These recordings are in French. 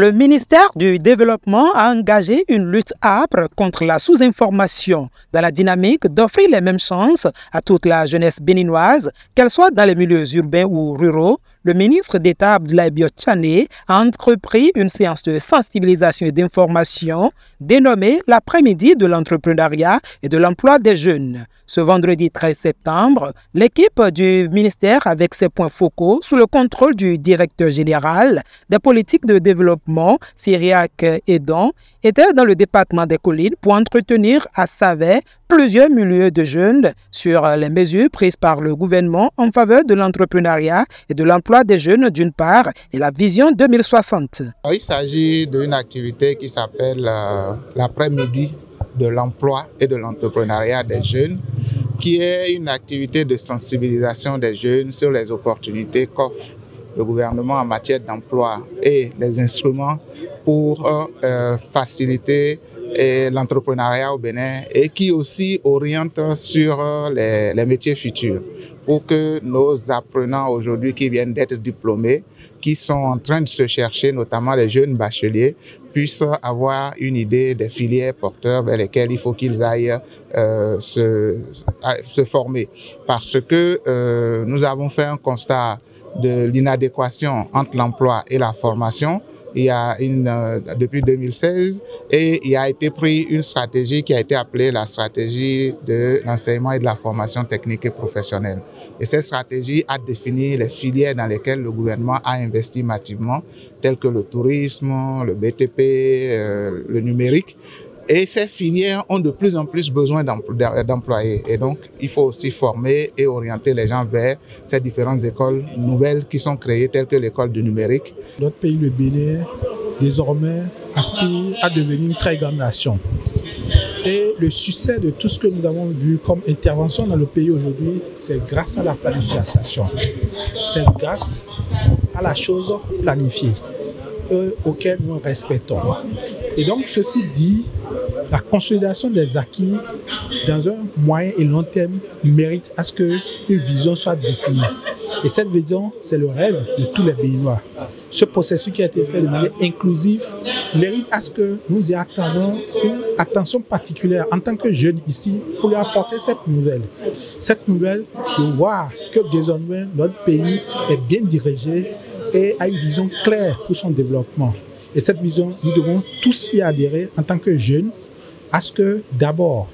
Le ministère du Développement a engagé une lutte âpre contre la sous-information dans la dynamique d'offrir les mêmes chances à toute la jeunesse béninoise, qu'elle soit dans les milieux urbains ou ruraux. Le ministre d'État Abdoulaye Biot Tchané a entrepris une séance de sensibilisation et d'information dénommée l'après-midi de l'entrepreneuriat et de l'emploi des jeunes. Ce vendredi 13 septembre, l'équipe du ministère, avec ses points focaux, sous le contrôle du directeur général des politiques de développement, Cyriaque Edon, était dans le département des Collines pour entretenir à Savet plusieurs milliers de jeunes sur les mesures prises par le gouvernement en faveur de l'entrepreneuriat et de l'emploi des jeunes d'une part et la vision 2060. Il s'agit d'une activité qui s'appelle l'après-midi de l'emploi et de l'entrepreneuriat des jeunes, qui est une activité de sensibilisation des jeunes sur les opportunités qu'offre le gouvernement en matière d'emploi et les instruments pour faciliter l'entrepreneuriat au Bénin et qui aussi oriente sur les métiers futurs pour que nos apprenants aujourd'hui qui viennent d'être diplômés, qui sont en train de se chercher, notamment les jeunes bacheliers, puissent avoir une idée des filières porteurs vers lesquelles il faut qu'ils aillent se former. Parce que nous avons fait un constat de l'inadéquation entre l'emploi et la formation. Il y a depuis 2016 et il a été pris une stratégie qui a été appelée la stratégie de l'enseignement et de la formation technique et professionnelle. Et cette stratégie a défini les filières dans lesquelles le gouvernement a investi massivement, telles que le tourisme, le BTP, le numérique. Et ces filières ont de plus en plus besoin d'employés. Et donc, il faut aussi former et orienter les gens vers ces différentes écoles nouvelles qui sont créées, telles que l'école du numérique. Notre pays, le Bénin, désormais aspire à devenir une très grande nation. Et le succès de tout ce que nous avons vu comme intervention dans le pays aujourd'hui, c'est grâce à la planification. C'est grâce à la chose planifiée auquel nous respectons. Et donc, ceci dit, la consolidation des acquis dans un moyen et long terme mérite à ce qu'une vision soit définie. Et cette vision, c'est le rêve de tous les Béninois. Ce processus qui a été fait de manière inclusive mérite à ce que nous y attendons une attention particulière en tant que jeunes ici pour lui apporter cette nouvelle. Cette nouvelle de voir que désormais notre pays est bien dirigé et a une vision claire pour son développement. Et cette vision, nous devons tous y adhérer en tant que jeunes à ce que d'abord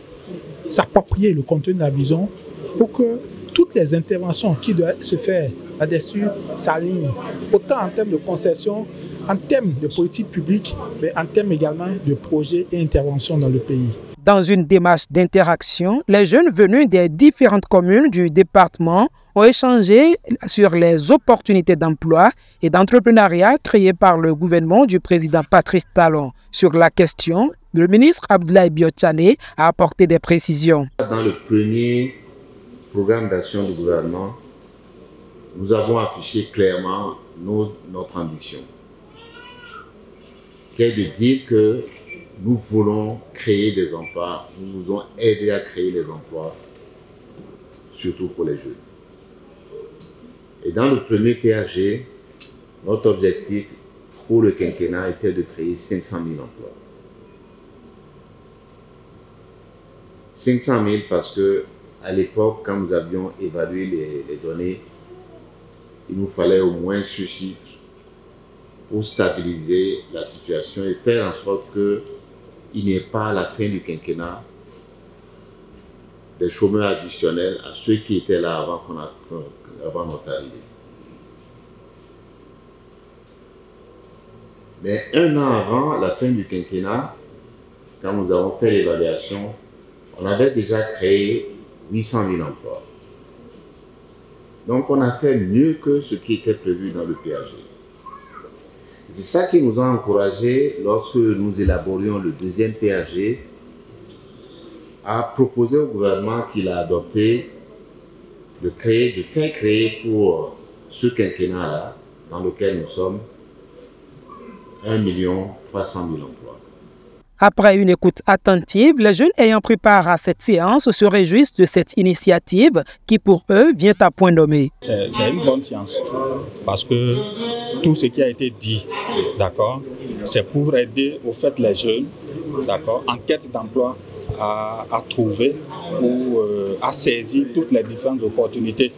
s'approprier le contenu de la vision pour que toutes les interventions qui doivent se faire là-dessus s'alignent, autant en termes de concession, en termes de politique publique, mais en termes également de projets et interventions dans le pays. Dans une démarche d'interaction, les jeunes venus des différentes communes du département ont échangé sur les opportunités d'emploi et d'entrepreneuriat créées par le gouvernement du président Patrice Talon. Sur la question, le ministre Abdoulaye Biot Tchané a apporté des précisions. Dans le premier programme d'action du gouvernement, nous avons affiché clairement notre ambition, qui est de dire que nous voulons créer des emplois, nous voulons aider à créer les emplois, surtout pour les jeunes. Et dans le premier PAG, notre objectif pour le quinquennat était de créer 500 000 emplois. 500 000 parce que à l'époque, quand nous avions évalué les données, il nous fallait au moins ce chiffre pour stabiliser la situation et faire en sorte qu'il n'y ait pas à la fin du quinquennat des chômeurs additionnels à ceux qui étaient là avant notre arrivée. Mais un an avant la fin du quinquennat, quand nous avons fait l'évaluation, on avait déjà créé 800 000 emplois. Donc on a fait mieux que ce qui était prévu dans le PAG. C'est ça qui nous a encouragés lorsque nous élaborions le deuxième PAG à proposer au gouvernement qu'il a adopté de faire créer pour ce quinquennat-là, dans lequel nous sommes, 1 300 000 emplois. Après une écoute attentive, les jeunes ayant pris part à cette séance se réjouissent de cette initiative qui pour eux vient à point nommé. C'est une bonne séance parce que tout ce qui a été dit, d'accord, c'est pour aider au fait les jeunes, d'accord, en quête d'emploi à trouver ou à saisir toutes les différentes opportunités,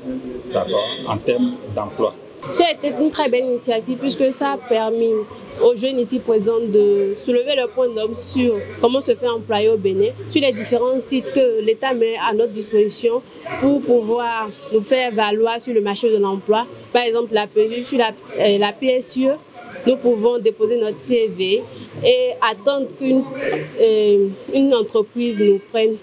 d'accord, en termes d'emploi. C'était une très belle initiative puisque ça a permis aux jeunes ici présents de soulever leur point d'homme sur comment se faire employer au Bénin, sur les différents sites que l'État met à notre disposition pour pouvoir nous faire valoir sur le marché de l'emploi. Par exemple, la PSU, sur la PSU, nous pouvons déposer notre CV et attendre qu'une entreprise nous prenne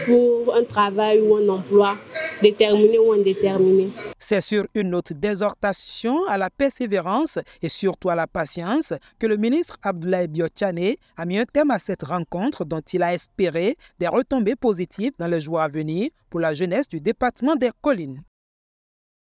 pour un travail ou un emploi déterminé ou indéterminé. C'est sur une note d'exhortation à la persévérance et surtout à la patience que le ministre Abdoulaye Bio-Tchané a mis un terme à cette rencontre dont il a espéré des retombées positives dans les jours à venir pour la jeunesse du département des Collines.